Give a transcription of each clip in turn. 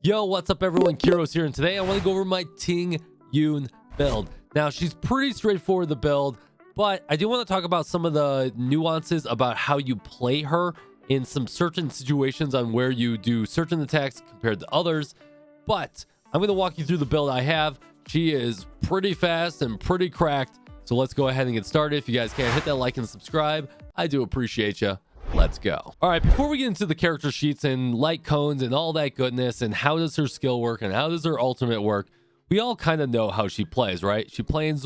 Yo, what's up everyone? Kyrios here, and today I want to go over my TINGYUN build. Now, she's pretty straightforward, the build, but I do want to talk about some of the nuances about how you play her in some certain situations on where you do certain attacks compared to others. But I'm going to walk you through the build I have. She is pretty fast and pretty cracked, so let's go ahead and get started. If you guys can, hit that like and subscribe. I do appreciate you. Let's go. All right, before we get into the character sheets and light cones and all that goodness and how does her skill work and how does her ultimate work, we all kind of know how she plays, right? She plays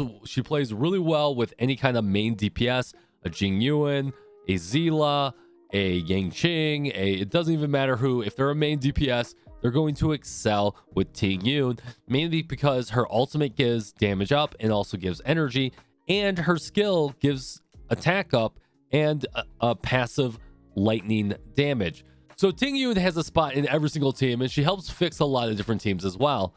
really well with any kind of main DPS, a TINGYUN, a 𝙀𝙓𝙋𝘼𝙉𝘿, a Yangqing, it doesn't even matter who. If they're a main DPS, they're going to excel with TINGYUN, mainly because her ultimate gives damage up and also gives energy, and her skill gives attack up and a passive lightning damage. So TINGYUN has a spot in every single team, and she helps fix a lot of different teams as well.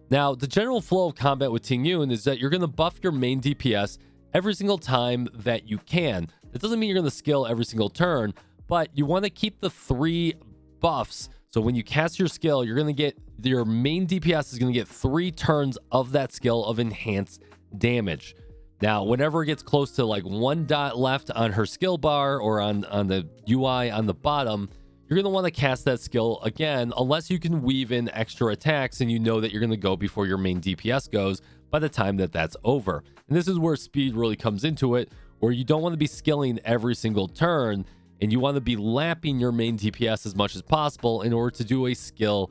Now, the general flow of combat with TINGYUN is that you're going to buff your main DPS every single time that you can. That doesn't mean you're going to skill every single turn, but you want to keep the 3 buffs. So when you cast your skill, you're going to get your main DPS is going to get 3 turns of that skill of enhanced damage. Now, whenever it gets close to like 1 dot left on her skill bar or on the UI on the bottom, you're going to want to cast that skill again, unless you can weave in extra attacks and you know that you're going to go before your main DPS goes by the time that that's over. And this is where speed really comes into it, where you don't want to be skilling every single turn and you want to be lapping your main DPS as much as possible in order to do a skill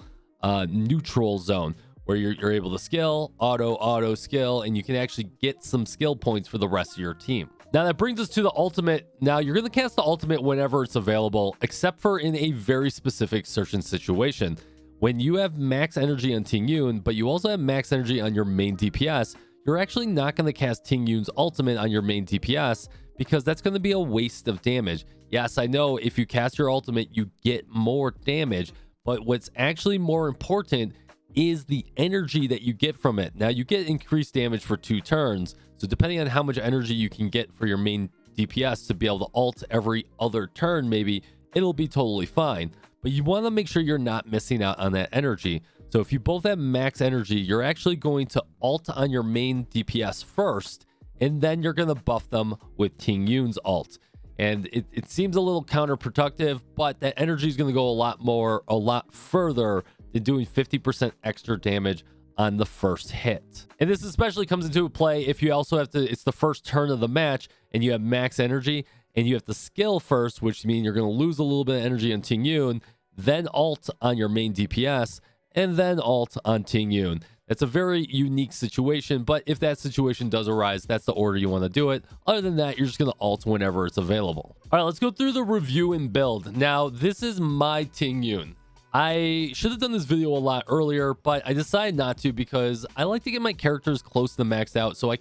neutral zone, where you're able to skill, auto skill, and you can actually get some skill points for the rest of your team. Now that brings us to the ultimate. Now you're going to cast the ultimate whenever it's available, except for in a very specific certain situation. When you have max energy on TINGYUN, but you also have max energy on your main DPS, you're actually not going to cast TINGYUN's ultimate on your main DPS because that's going to be a waste of damage. Yes, I know if you cast your ultimate, you get more damage, but what's actually more important is the energy that you get from it. Now you get increased damage for 2 turns, so depending on how much energy you can get for your main DPS to be able to ult every other turn, maybe it'll be totally fine, but you want to make sure you're not missing out on that energy. So if you both have max energy, you're actually going to ult on your main DPS first, and then you're going to buff them with TINGYUN's ult. And it seems a little counterproductive, but that energy is going to go a lot further than doing 50% extra damage on the first hit. And this especially comes into play if you also have to, it's the first turn of the match and you have max energy and you have to skill first, which means you're going to lose a little bit of energy on TINGYUN, then ult on your main DPS, and then ult on TINGYUN. That's a very unique situation, but if that situation does arise, that's the order you want to do it. Other than that, you're just going to ult whenever it's available. All right, let's go through the review and build. Now, this is my TINGYUN. I should have done this video a lot earlier, but I decided not to because I like to get my characters close to maxed out so I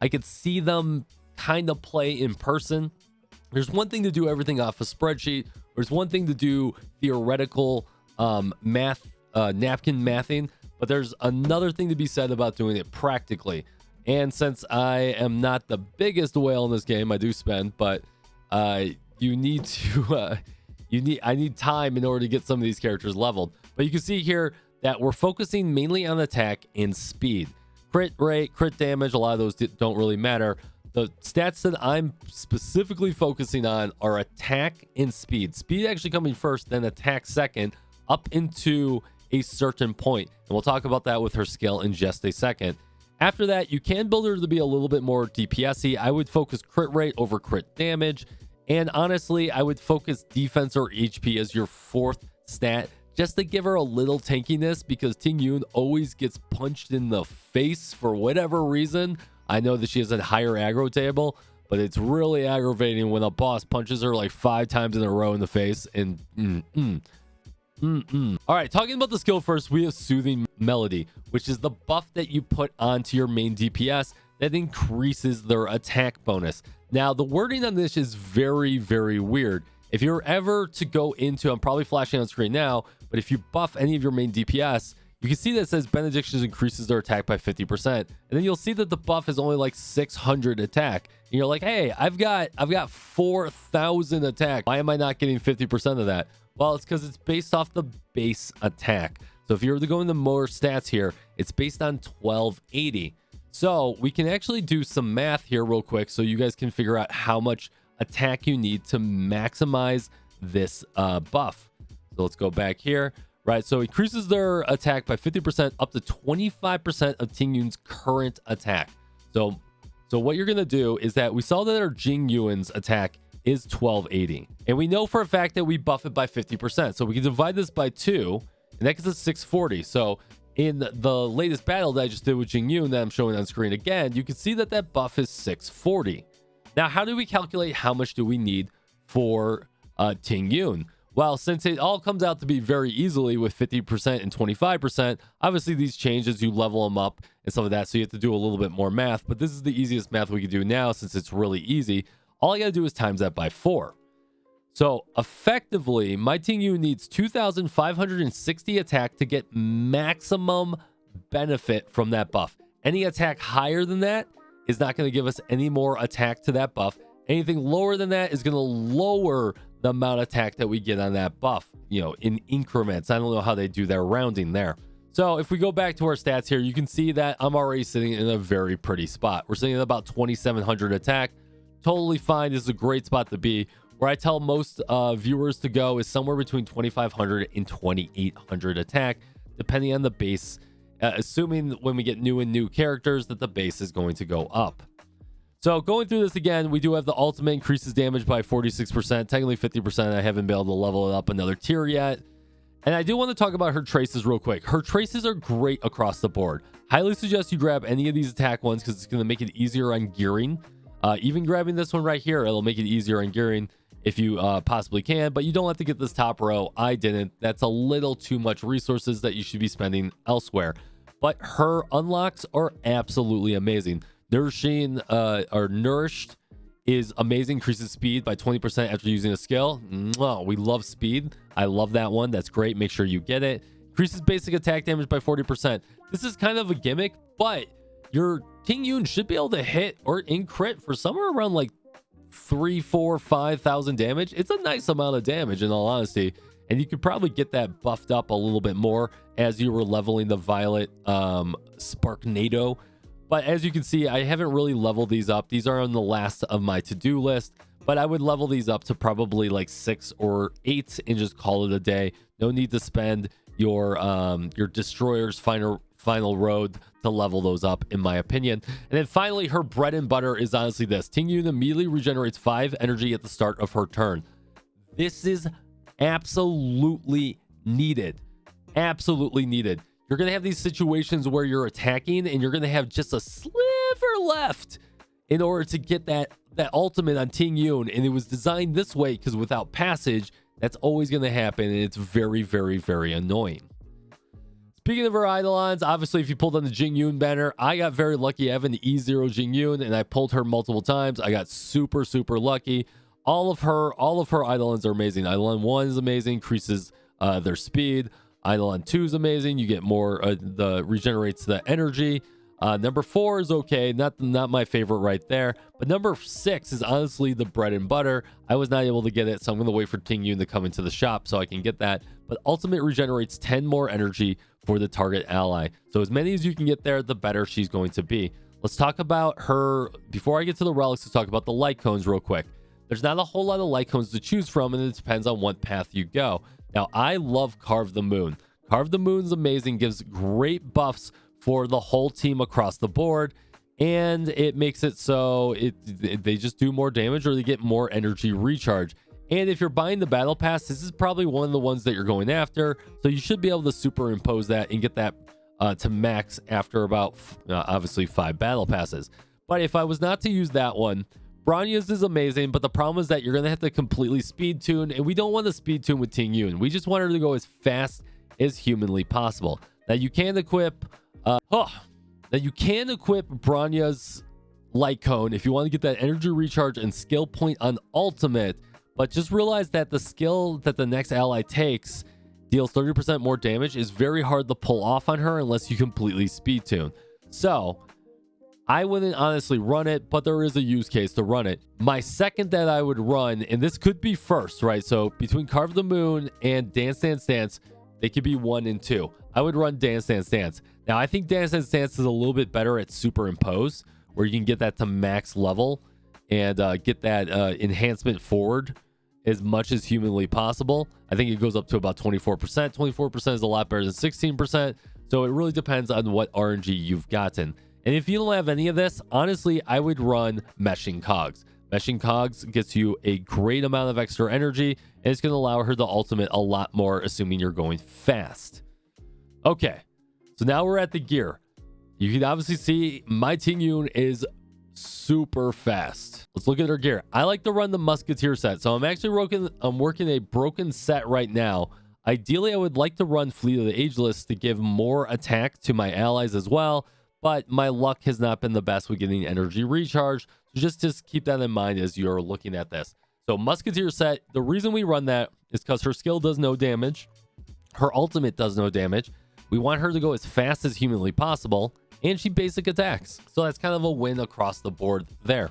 could see them kind of play in person. There's one thing to do everything off a spreadsheet. There's one thing to do theoretical napkin mathing, but there's another thing to be said about doing it practically. And since I am not the biggest whale in this game, I do spend, but you need to I need time in order to get some of these characters leveled. But you can see here that we're focusing mainly on attack and speed. Crit rate, crit damage, a lot of those don't really matter. The stats that I'm specifically focusing on are attack and speed. Speed actually coming first, then attack second, up into a certain point. And we'll talk about that with her skill in just a second. After that, you can build her to be a little bit more DPS-y. I would focus crit rate over crit damage. And honestly, I would focus defense or HP as your 4th stat, just to give her a little tankiness, because TINGYUN always gets punched in the face for whatever reason. I know that she has a higher aggro table, but it's really aggravating when a boss punches her like 5 times in a row in the face. And All right, talking about the skill first, we have Soothing Melody, which is the buff that you put onto your main DPS that increases their attack bonus. Now, the wording on this is very, very weird. If you're ever to go into, I'm probably flashing on screen now, but if you buff any of your main DPS, you can see that it says Benedictions increases their attack by 50%. And then you'll see that the buff is only like 600 attack. And you're like, hey, I've got 4,000 attack. Why am I not getting 50% of that? Well, it's because it's based off the base attack. So if you were to go into more stats here, it's based on 1280. So we can actually do some math here real quick so you guys can figure out how much attack you need to maximize this buff. So let's go back here. Right, so increases their attack by 50% up to 25% of TINGYUN's current attack. So what you're going to do is that we saw that our TINGYUN's attack is 1280. And we know for a fact that we buff it by 50%. So we can divide this by 2, and that gets us 640. So in the latest battle that I just did with TINGYUN that I'm showing on screen again, you can see that that buff is 640. Now, how do we calculate how much do we need for TINGYUN? Well, since it all comes out to be very easily with 50% and 25%, obviously these change as you level them up and stuff like that, so you have to do a little bit more math, but this is the easiest math we can do now since it's really easy. All I gotta do is times that by 4. So effectively, my TINGYUN needs 2,560 attack to get maximum benefit from that buff. Any attack higher than that is not going to give us any more attack to that buff. Anything lower than that is going to lower the amount of attack that we get on that buff, you know, in increments. I don't know how they do their rounding there. So if we go back to our stats here, you can see that I'm already sitting in a very pretty spot. We're sitting at about 2,700 attack. Totally fine. This is a great spot to be. Where I tell most viewers to go is somewhere between 2,500 and 2,800 attack, depending on the base, assuming when we get new characters that the base is going to go up. So going through this again, we do have the ultimate increases damage by 46%, technically 50%. I haven't been able to level it up another tier yet. And I do want to talk about her traces real quick. Her traces are great across the board. Highly suggest you grab any of these attack ones because it's going to make it easier on gearing. Even grabbing this one right here, it'll make it easier on gearing if you possibly can, but you don't have to get this top row. I didn't. That's a little too much resources that you should be spending elsewhere. But her unlocks are absolutely amazing. Nourishing or nourished is amazing, increases speed by 20% after using a skill. We love speed. I love that one. That's great. Make sure you get it. Increases basic attack damage by 40%. This is kind of a gimmick, but your TINGYUN should be able to hit or in crit for somewhere around like 3, 4, 5,000 damage. It's a nice amount of damage in all honesty, and you could probably get that buffed up a little bit more as you were leveling the Violet Sparknado. But as you can see, I haven't really leveled these up. These are on the last of my to-do list, but I would level these up to probably like 6 or 8 and just call it a day. No need to spend your destroyer's final road to level those up, in my opinion. And then finally, her bread and butter is honestly this. TINGYUN immediately regenerates 5 energy at the start of her turn. This is absolutely needed. Absolutely needed. You're going to have these situations where you're attacking and you're going to have just a sliver left in order to get that ultimate on TINGYUN. And it was designed this way because without passage, that's always going to happen. And it's very, very, very annoying. Speaking of her Eidolons, obviously, if you pulled on the TINGYUN banner, I got very lucky. I have an E0 TINGYUN, and I pulled her multiple times. I got super, super lucky. All of her Eidolons are amazing. Eidolon 1 is amazing, increases their speed. Eidolon 2 is amazing. You get more, regenerates the energy. Number 4 is okay. Not my favorite right there. But number 6 is honestly the bread and butter. I was not able to get it, so I'm going to wait for TINGYUN to come into the shop so I can get that. But ultimate regenerates 10 more energy for the target ally. So as many as you can get there, the better she's going to be. Let's talk about her. Before I get to the relics, let's talk about the Lightcones real quick. There's not a whole lot of Lightcones to choose from, and it depends on what path you go. Now, I love Carve the Moon. Carve the Moon's amazing, gives great buffs for the whole team across the board, and it makes it so they just do more damage or they get more energy recharge. And if you're buying the battle pass, this is probably one of the ones that you're going after, so you should be able to superimpose that and get that to max after about obviously 5 battle passes. But if I was not to use that one, Bronya's is amazing, but the problem is that you're going to have to completely speed tune, and we don't want to speed tune with TINGYUN. We just want her to go as fast as humanly possible. Now you can equip Bronya's Lightcone if you want to get that energy recharge and skill point on ultimate, but just realize that the skill that the next ally takes deals 30% more damage is very hard to pull off on her unless you completely speed tune. So I wouldn't honestly run it, but there is a use case to run it. My second that I would run, and this could be first, right? So between Carve the Moon and Dance Dance Dance, they could be 1 and 2. I would run Dance Dance Dance. Now, I think Dance Dance Dance is a little bit better at Superimpose, where you can get that to max level and get that enhancement forward as much as humanly possible. I think it goes up to about 24%. 24% is a lot better than 16%. So it really depends on what RNG you've gotten. And if you don't have any of this, honestly, I would run Meshing Cogs. Meshing Cogs gets you a great amount of extra energy, and it's going to allow her to ultimate a lot more, assuming you're going fast. Okay, so now we're at the gear. You can obviously see my TINGYUN is super fast. Let's look at her gear. I like to run the Musketeer set, so I'm working a broken set right now. Ideally, I would like to run Fleet of the Ageless to give more attack to my allies as well, but my luck has not been the best with getting energy recharge. So just keep that in mind as you're looking at this. So Musketeer set, the reason we run that is because her skill does no damage. Her ultimate does no damage. We want her to go as fast as humanly possible, and she basic attacks. So that's kind of a win across the board there.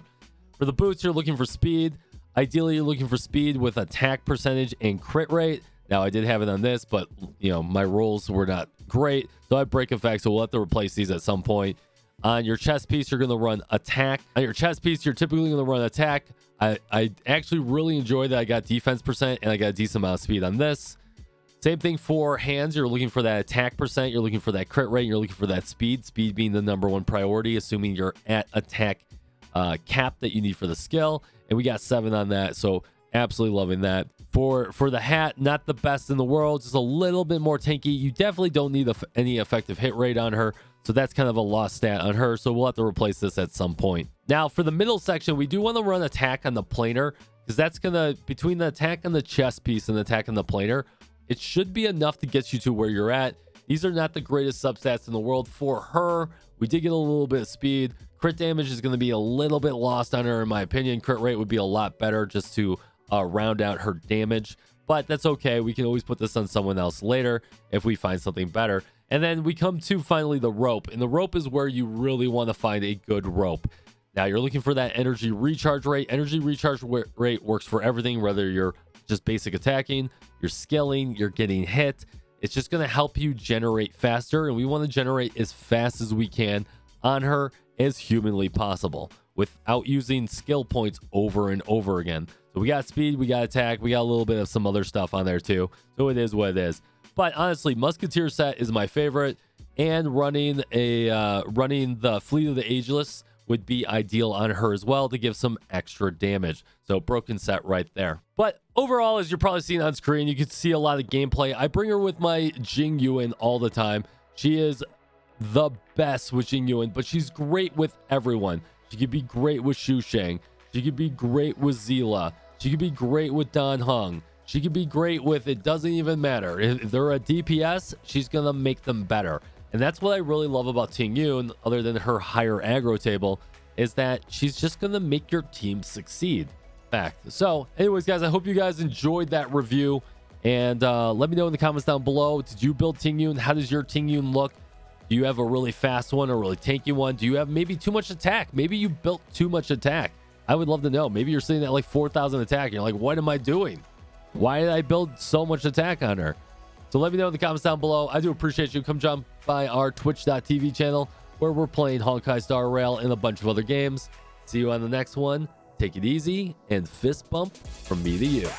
For the boots, you're looking for speed. Ideally, you're looking for speed with attack percentage and crit rate. Now, I did have it on this, but, you know, my rolls were not great. So I have break effects, so we'll have to replace these at some point. On your chest piece, you're going to run attack. On your chest piece, you're typically going to run attack. I actually really enjoy that I got defense percent, and I got a decent amount of speed on this. Same thing for hands. You're looking for that attack percent. You're looking for that crit rate. You're looking for that speed. Speed being the #1 priority, assuming you're at attack cap that you need for the skill. And we got 7 on that, so absolutely loving that. For the hat, not the best in the world, just a little bit more tanky. You definitely don't need any effective hit rate on her, so that's kind of a lost stat on her, so we'll have to replace this at some point. Now, for the middle section, we do want to run attack on the planar, because that's going to, between the attack on the chest piece and the attack on the planar, it should be enough to get you to where you're at. These are not the greatest substats in the world. For her, we did get a little bit of speed. Crit damage is going to be a little bit lost on her, in my opinion. Crit rate would be a lot better just to round out her damage, but that's okay. We can always put this on someone else later if we find something better. And then we come to finally the rope, and the rope is where you really want to find a good rope. Now, you're looking for that energy recharge rate. Energy recharge rate works for everything, whether you're just basic attacking, you're skilling, you're getting hit. It's just going to help you generate faster, and we want to generate as fast as we can on her as humanly possible without using skill points over and over again. So we got speed, we got attack, we got a little bit of some other stuff on there too. So it is what it is. But honestly, Musketeer set is my favorite, and running the Fleet of the Ageless would be ideal on her as well to give some extra damage. So broken set right there. But overall, as you're probably seeing on screen, you can see a lot of gameplay. I bring her with my TINGYUN all the time. She is the best with TINGYUN, but she's great with everyone. She could be great with Shusheng. She could be great with 𝙀𝙓𝙋𝘼𝙉. She could be great with Dan Heng. She could be great with, it doesn't even matter. If they're a DPS, she's going to make them better. And that's what I really love about TINGYUN, other than her higher aggro table, is that she's just going to make your team succeed. Fact. So anyways, guys, I hope you guys enjoyed that review. And let me know in the comments down below. Did you build TINGYUN? How does your TINGYUN look? Do you have a really fast one, a really tanky one? Do you have maybe too much attack? Maybe you built too much attack. I would love to know. Maybe you're sitting at like 4,000 attack. And you're like, what am I doing? Why did I build so much attack on her? So let me know in the comments down below. I do appreciate you. Come jump by our twitch.tv channel where we're playing Honkai Star Rail and a bunch of other games. See you on the next one. Take it easy and fist bump from me to you.